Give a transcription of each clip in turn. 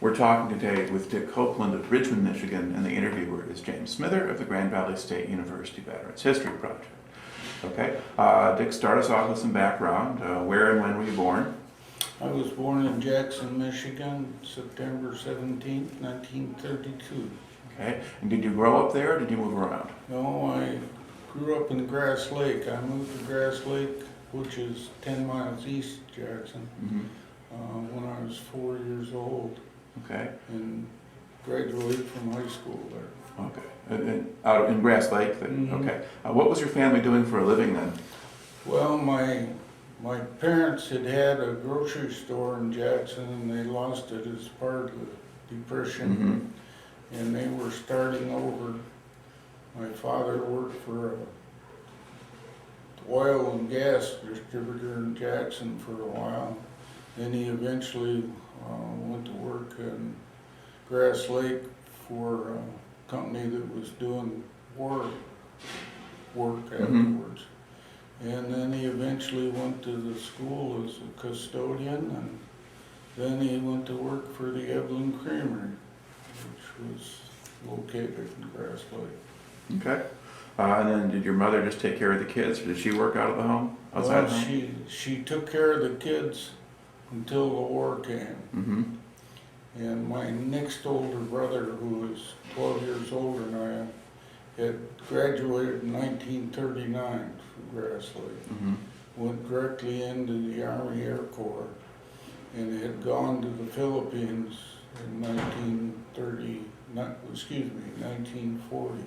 We're talking today with Dick Copeland of Richmond, Michigan, and the interviewer is James Smither of the Grand Valley State University Veterans History Project. Okay, Dick, start us off with some background. Where and when were you born? I was born in Jackson, Michigan, September 17th, 1932. Okay, and did you grow up there or did you move around? No, I grew up in Grass Lake. I moved to Grass Lake, which is 10 miles east of Jackson, when I was 4 years old. Okay. And graduated from high school there. Okay. And out in Grass Lake? Okay. What was your family doing for a living then? Well, my parents had had a grocery store in Jackson and they lost it as part of the Depression. And they were starting over. My father worked for an oil and gas distributor in Jackson for a while. Then he eventually went to work in Grass Lake for a company that was doing war work afterwards. And then he eventually went to the school as a custodian, and then he went to work for the Evelyn Creamery, which was located in Grass Lake. Okay. And then did your mother just take care of the kids, or did she work out of the home? Outside Well, the home? she took care of the kids until the war came. And my next older brother, who was 12 years older than I am, had graduated in 1939 from Grass Lake. Went directly into the Army Air Corps and had gone to the Philippines in 1940.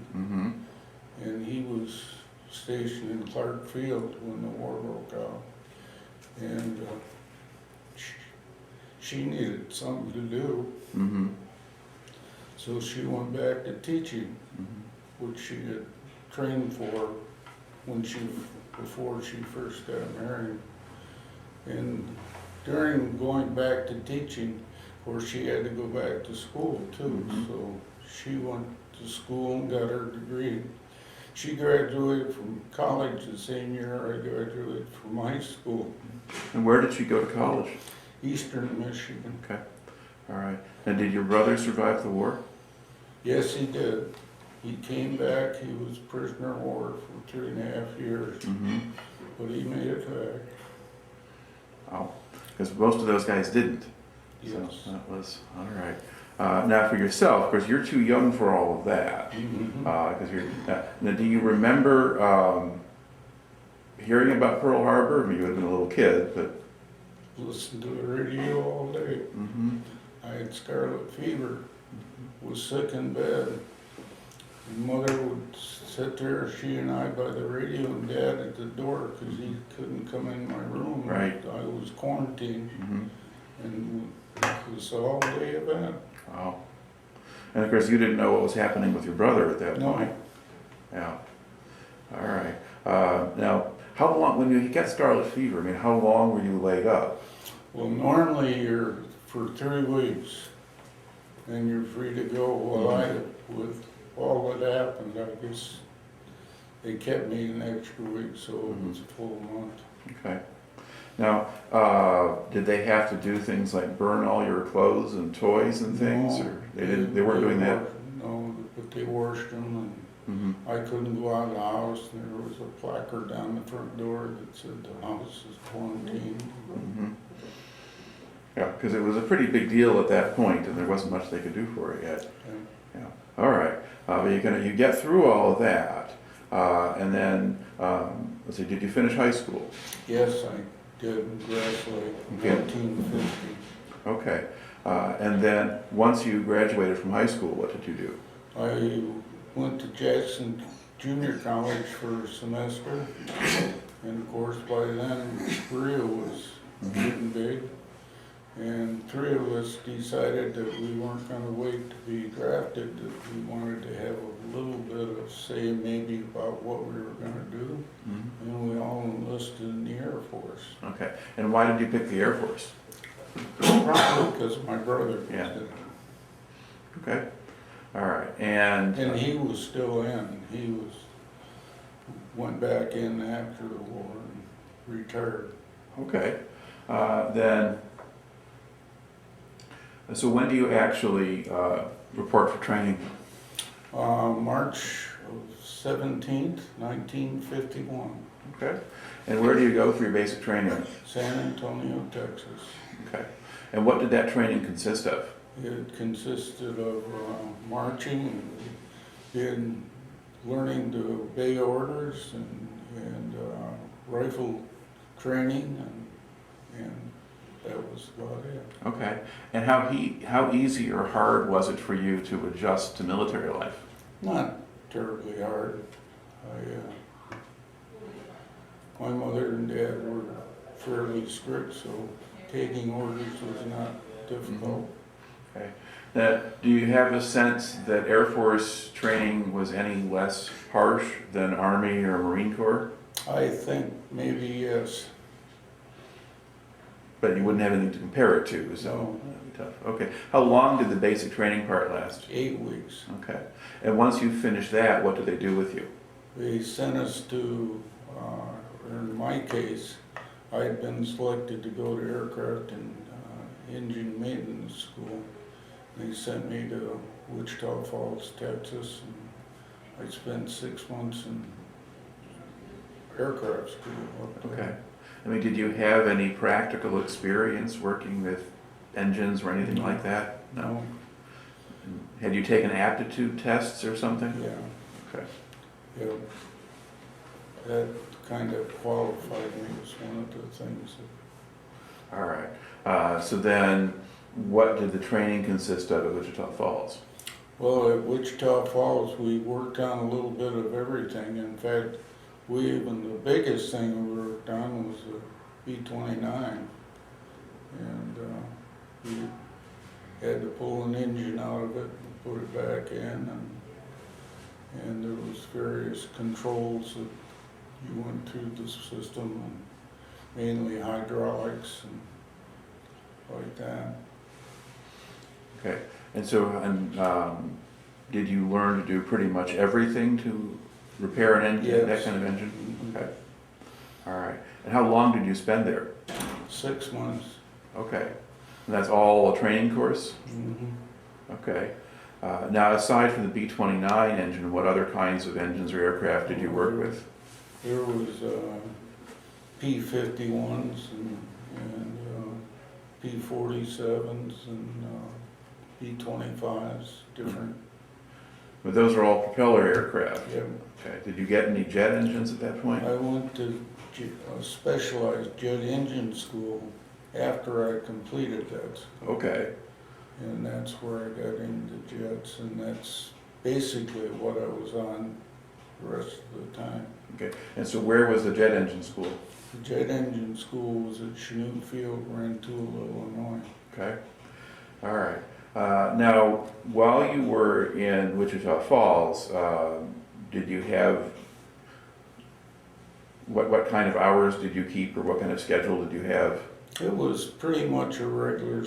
And he was stationed in Clark Field when the war broke out. And she needed something to do. So she went back to teaching, which she had trained for before she first got married. And during going back to teaching, of course, she had to go back to school too. So she went to school and got her degree. She graduated from college the same year I graduated from high school. And where did she go to college? Eastern Michigan. Okay. All right. And did your brother survive the war? Yes, he did. He came back. He was prisoner of war for 3.5 years, but he made it back. Oh, because most of those guys didn't. Yes. So that was all right. Now for yourself, of course, you're too young for all of that. Because you're. Now, do you remember hearing about Pearl Harbor? I mean, you would have been a little kid, but. Listened to the radio all day. I had scarlet fever, was sick in bed. And Mother would sit there, she and I, by the radio, and Dad at the door because he couldn't come in my room. Right. I was quarantined, and it was an all-day event. Wow. And of course, you didn't know what was happening with your brother at that point. Yeah. All right. Now, how long, when you get scarlet fever, I mean, how long were you laid up? Well, normally you're for 3 weeks, and you're free to go. Well, with all that happened, I guess they kept me an extra week, so it was a full month. Okay. Now, did they have to do things like burn all your clothes and toys and things, No, or they didn't? They weren't doing that. No, but they washed them, and I couldn't go out of the house. There was a placard down the front door that said the house is quarantined. Yeah, because it was a pretty big deal at that point, and there wasn't much they could do for it yet. Yeah. All right. But you get through all of that, and then let's see. Did you finish high school? Yes, I did in Grass Lake, 1950. Okay. And then once you graduated from high school, what did you do? I went to Jackson Junior College for a semester, and of course by then Korea was getting big, and 3 of us decided that we weren't going to wait to be drafted, that we wanted to have a little bit of say maybe about what we were going to do, and we all enlisted in the Air Force. Okay. And why did you pick the Air Force? Probably because my brother was in it. Okay. All right. And he was still in. He went back in after the war and retired. okay. Then So when do you actually report for training? March of 17th, 1951, Okay. And where do you go for your basic training? San Antonio, Texas. Okay. And what did that training consist of? It consisted of marching and learning to obey orders and rifle training, and that was about it. Okay. And how easy or hard was it for you to adjust to military life? Not terribly hard. My mother and dad were fairly strict, so taking orders was not difficult. Okay. Now, do you have a sense that Air Force training was any less harsh than Army or Marine Corps? I think maybe yes. But you wouldn't have anything to compare it to, so No. that'd be tough. Okay. How long did the basic training part last? 8 weeks. Okay. And once you finished that, what did they do with you? They sent us to, or in my case, I had been selected to go to aircraft and engine maintenance school. They sent me to Wichita Falls, Texas, and I spent 6 months in aircraft school up there. Okay. I mean, did you have any practical experience working with engines or anything like that? No. Had you taken aptitude tests or something? Yeah. Okay. Yeah. That kind of qualified me as one of the things that. All right. So then, what did the training consist of at Wichita Falls? Well, at Wichita Falls, we worked on a little bit of everything. In fact, the biggest thing we worked on was the B-29. And we had to pull an engine out of it and put it back in. And there was various controls that you went through the system, and mainly hydraulics and like that. Okay. And so, did you learn to do pretty much everything to repair an engine, Yes. that kind of engine? Mhm. Okay. All right. And how long did you spend there? 6 months. Okay. And that's all a training course? Mm-hmm. Okay. Now, aside from the B-29 engine, what other kinds of engines or aircraft did you work with? There was P-51s and P-47s and B-25s, different. But those are all propeller aircraft? Yeah. Okay. Did you get any jet engines at that point? I went to specialized jet engine school after I completed that school. Okay. And that's where I got into jets, and that's basically what I was on the rest of the time. Okay. And so where was the jet engine school? The jet engine school was at Chanute Field, Rantoul, Illinois. Okay. All right. Now, while you were in Wichita Falls, did you have, what kind of hours did you keep, or what kind of schedule did you have? It was pretty much a regular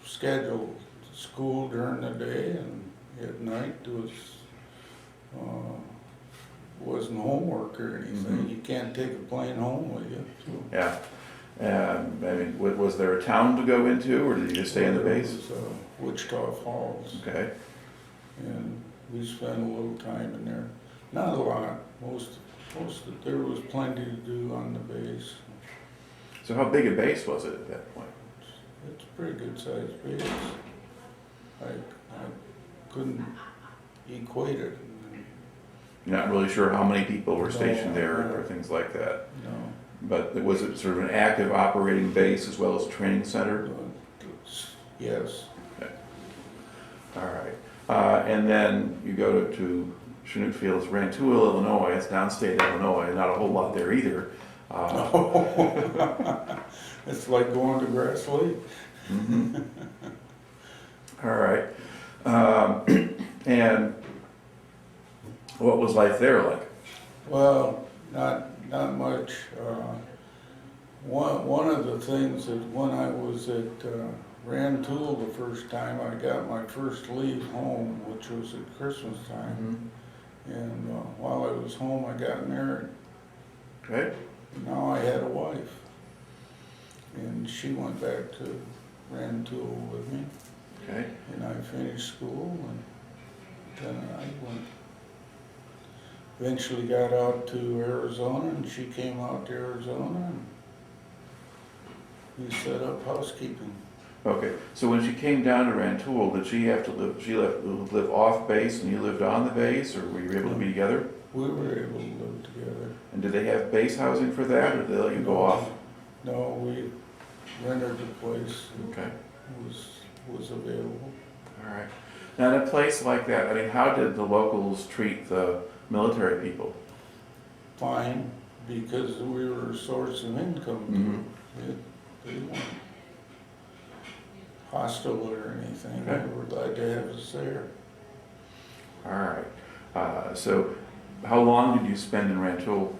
schedule. School during the day, and at night wasn't homework or anything. Mhm. You can't take a plane home with you. So. Yeah. I mean, was there a town to go into, or did you just stay in the base? It was Wichita Falls, Okay. and we spent a little time in there. Not a lot. There was plenty to do on the base. So how big a base was it at that point? It's a pretty good sized base. I couldn't equate it. You're not really sure how many people were stationed No, there no. or things like that? No. But was it sort of an active operating base as well as a training center? Yes. Okay. All right. And then you go to Chanute Field's Rantoul, Illinois. It's downstate Illinois. Not a whole lot there either. It's like going to Grass Lake. Mm-hmm. All right. And what was life there like? Well, not much. One of the things that when I was at Rantoul the first time, I got my first leave home, which was at Christmas time. And while I was home, I got married. Okay. Now I had a wife, and she went back to Rantoul with me. Okay. And I finished school, and then I went, eventually got out to Arizona, and she came out to Arizona, and we set up housekeeping. Okay, so when she came down to Rantoul, did she have to live, live off base and you lived on the base, or were you able to be together? We were able to live together. And did they have base housing for that, or did they let you go off? No, we rented the place. Okay. Was available. All right. Now, in a place like that, I mean, how did the locals treat the military people? Fine, because we were a source of income. They weren't hostile or anything. Okay. They were glad to have us there. All right. So how long did you spend in Rantoul?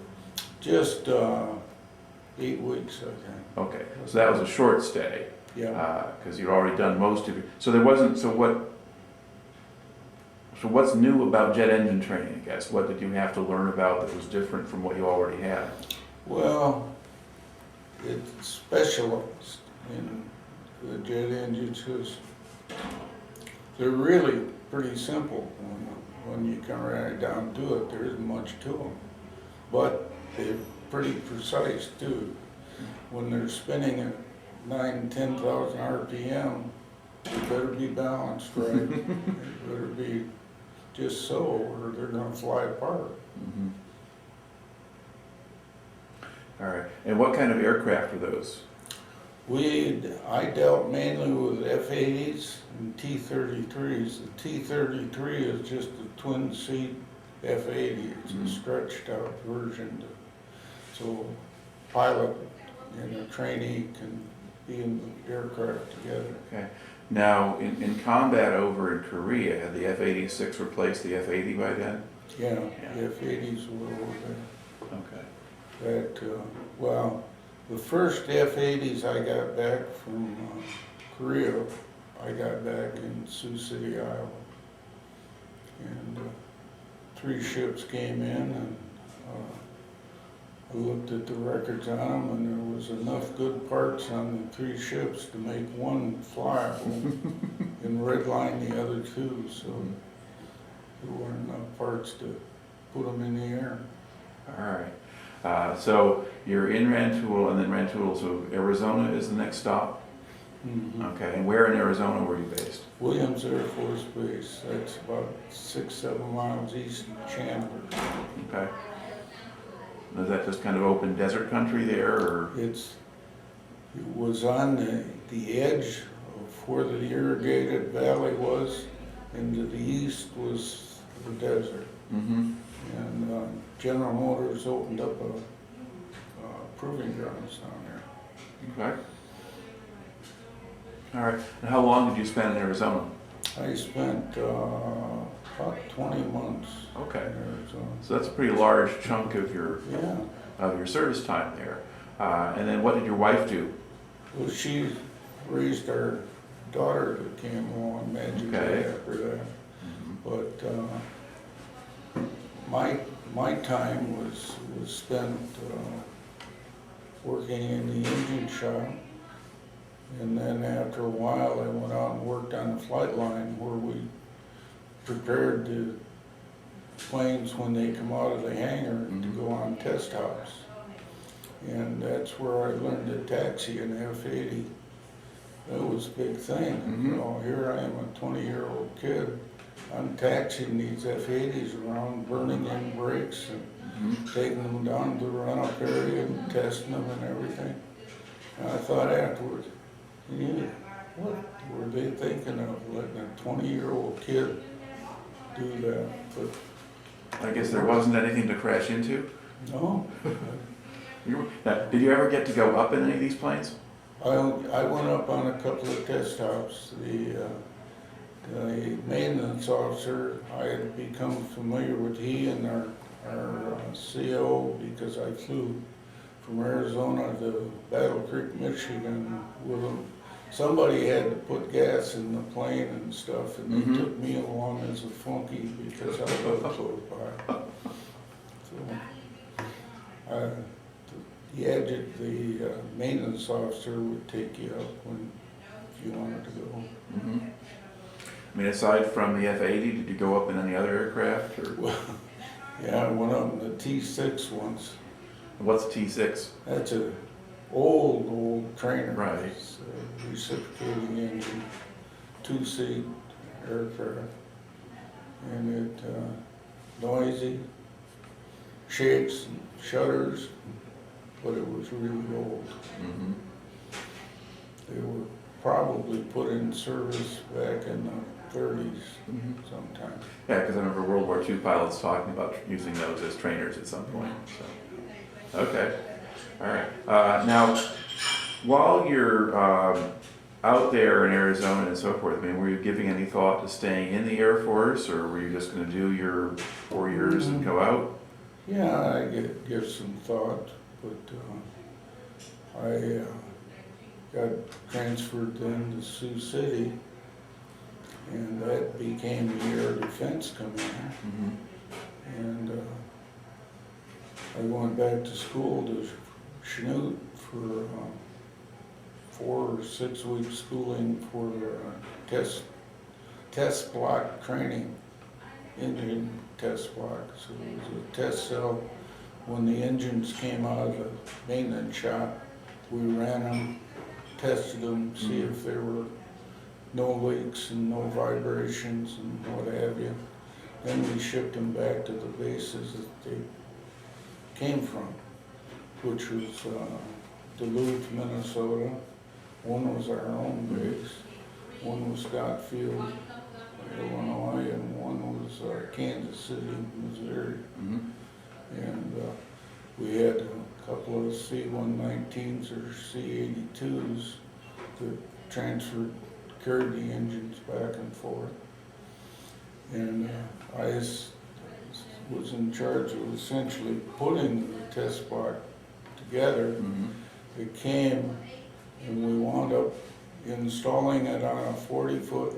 Just 8 weeks, I think. Okay, so that was a short stay. Yeah. Because you'd already done most of it. So there wasn't, so what's new about jet engine training, I guess? What did you have to learn about that was different from what you already had? Well, it's specialized in the jet engines because they're really pretty simple. When you come right down to it, there isn't much to them. But they're pretty precise too. When they're spinning at 9,000, 10,000 RPM, you better be balanced right. It better be just so, or they're gonna fly apart. Mm-hmm. All right, and what kind of aircraft are those? I dealt mainly with F-80s and T-33s. The T-33 is just a twin seat F-80. It's a stretched out version. So pilot and a trainee can be in the aircraft together. Okay. Now, in combat over in Korea, had the F-86 replaced the F-80 by then? Yeah, Yeah. the F-80s were over Okay. there. Well, the first F-80s I got back from Korea, I got back in Sioux City, Iowa. And 3 ships came in, and I looked at the records on them, and there was enough good parts on the 3 ships to make one flyable and redline the other 2, so there weren't enough parts to put them in the air. All right. So you're in Rantoul, and then Rantoul, so Arizona is the next stop? Okay, and where in Arizona were you based? Williams Air Force Base, that's about 6-7 miles east of Chandler. Okay. Is that just kind of open desert country there, or? It was on the edge of where the irrigated valley was, and to the east was the desert. Mm-hmm. And General Motors opened up a proving grounds down there. Okay. All right. And how long did you spend in Arizona? I spent about 20 months Okay. in Arizona. So that's a pretty large chunk of your Yeah. service time there. And then what did your wife do? Well, she raised our daughter that came along magically Okay. after that. Mm-hmm. But my time was spent working in the engine shop, and then after a while I went out and worked on the flight line where we prepared the planes when they come out of the hangar to go on test house. And that's where I learned to taxi an F-80. That was a big thing. You know, here I am, a 20-year-old kid. I'm taxiing these F-80s around, burning in brakes and taking them down to the run-up area and testing them and everything. And I thought afterwards, what were they thinking of, letting a 20-year-old kid do that? But I guess there wasn't anything to crash into? no. Did you ever get to go up in any of these planes? I went up on a couple of test hops. The maintenance officer, I had become familiar with he and our CO because I flew from Arizona to Battle Creek, Michigan with them. Somebody had to put gas in the plane and stuff, and they took me along as a flunky because I lived close by. So, the maintenance officer would take you up when if you wanted to go. Mm-hmm. I mean, aside from the F-80, did you go up in any other aircraft, or Well, yeah, I went up in the T6 once. what's a T6? That's a old trainer. Right. It's a reciprocating engine, 2-seat aircraft. And it, noisy, shakes and shudders, but it was really old. Mm-hmm. They were probably put in service back in the 30s Mm-hmm. sometime. Yeah, because I remember World War II pilots talking about using those as trainers at some point. So, okay, all right. Now, while you're out there in Arizona and so forth, I mean, were you giving any thought to staying in the Air Force, or were you just going to do your 4 years and go out? Yeah, I give some thought, but I got transferred then to Sioux City, and that became the Air Defense Command. Mm-hmm. And I went back to school to Chanute for 4 or 6 weeks schooling for test block training, engine test block. So it was a test cell. When the engines came out of the maintenance shop, we ran them, tested them, see if there were no leaks and no vibrations and what have you. Then we shipped them back to the bases that they came from, which was Duluth, Minnesota. One was our own base, one was Southfield, Illinois, and one was Kansas City, Missouri. Mm-hmm. And we had a couple of C-119s or C-82s that carried the engines back and forth. And I was in charge of essentially putting the test block together. Mm-hmm. It came, and we wound up installing it on a 40-foot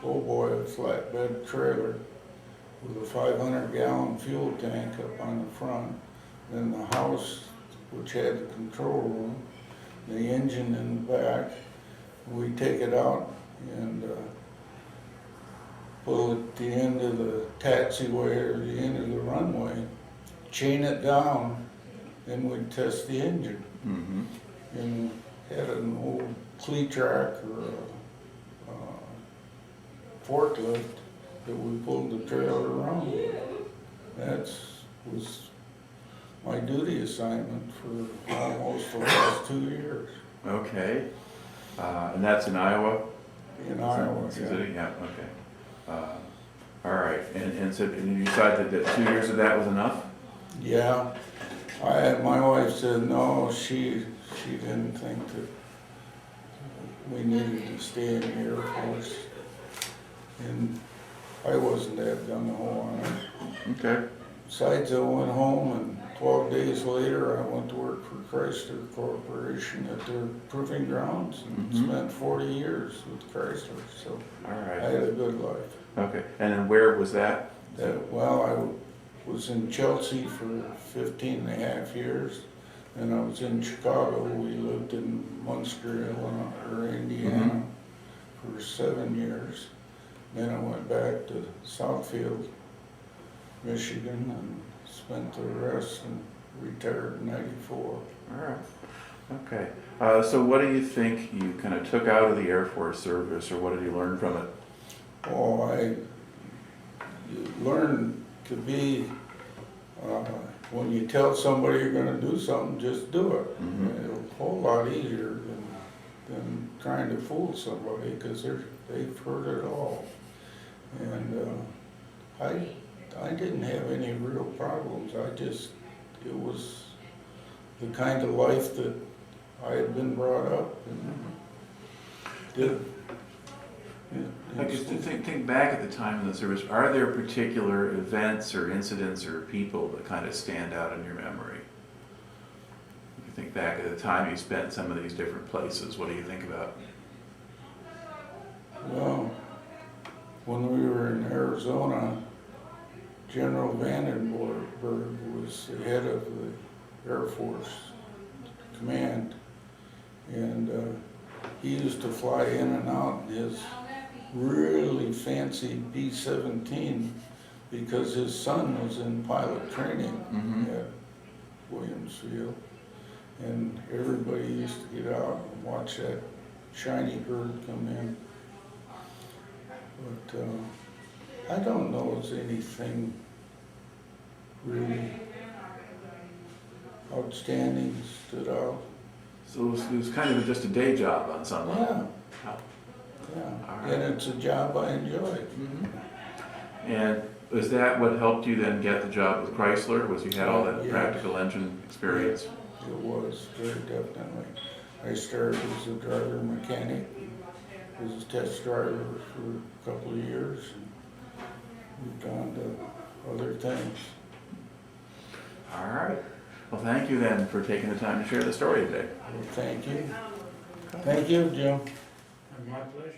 lowboy flatbed trailer with a 500-gallon fuel tank up on the front. Then the house, which had the control room, the engine in the back. We take it out and pull it at the end of the taxiway or the end of the runway, chain it down, then we'd test the engine. Mm-hmm. And had an old track or a forklift that we pulled the trailer around with. That was my duty assignment for almost the last 2 years. Okay. And that's in Iowa? In Iowa, Sioux yeah. City? Yeah, okay. All right, and so and you decided that 2 years of that was enough? Yeah, my wife said no, she didn't think that we needed to stay in the Air Force. And I wasn't that gung-ho on it. Okay. Besides, I went home, and 12 days later, I went to work for Chrysler Corporation at their proving grounds and spent 40 years with Chrysler, so All I right. had a good life. Okay, and then where was that? Well, I was in Chelsea for 15 and a half years, and I was in Chicago. We lived in Munster, Illinois, or Indiana for 7 years. Then I went back to Southfield, Michigan, and spent the rest and retired in '94. All right. Okay. So what do you think you kind of took out of the Air Force service, or what did you learn from it? Oh, you learn to be, when you tell somebody you're gonna do something, just do it. It's a whole lot easier than trying to fool somebody, because they've heard it all. And I didn't have any real problems. It was the kind of life that I had been brought up and did. I guess to think back at the time in the service, are there particular events or incidents or people that kind of stand out in your memory? If you think back at the time you spent some of these different places, what do you think about? Well, when we were in Arizona, General Vandenberg was the head of the Air Force Command, and he used to fly in and out in his really fancy B-17 because his son was in pilot training at Williamsfield. And everybody used to get out and watch that shiny bird come in. But I don't know if there's anything really outstanding stood out. So it was kind of just a day job on some level. Yeah, yeah. All right. And it's a job I enjoy. And was that what helped you then get the job with Chrysler? Was you had all that Yes. practical engine experience? It was, very definitely. I started as a driver mechanic, was a test driver for a couple of years, and moved on to other things. All right. Well, thank you then for taking the time to share the story today. Well, thank you. Thank you, Jim. My pleasure.